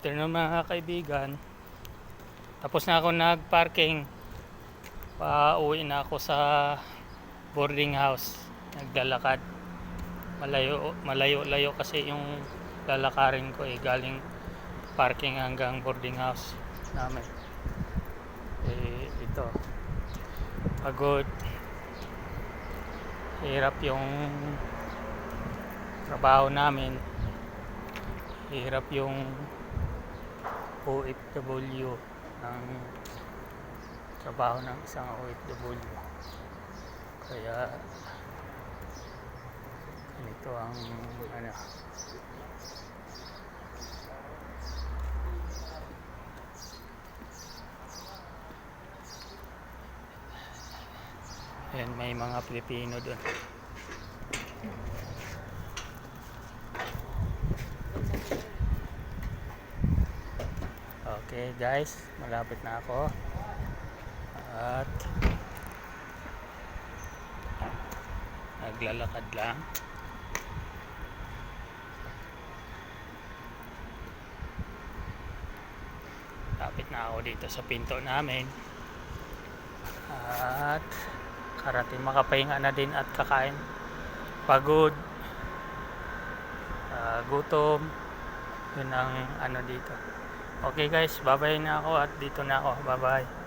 afternoon mga kaibigan. Tapos na ako nag-parking. Pauwi na ako sa boarding house. Naglalakad. Malayo kasi yung lalakarin ko galing parking hanggang boarding house namin. Ito. Pagod. Hirap yung trabaho namin. Hirap yung OFW ng trabaho ng isang OFW. Kaya ganito ang Ayan, may mga Pilipino doon. Okay guys, malapit na ako. At naglalakad lang. Lapit na ako dito sa pinto namin. At karating makapahinga na din at kakain. Pagod. Gutom. Yun ang dito. Okay guys, bye bye na ako at dito na ako. Bye bye.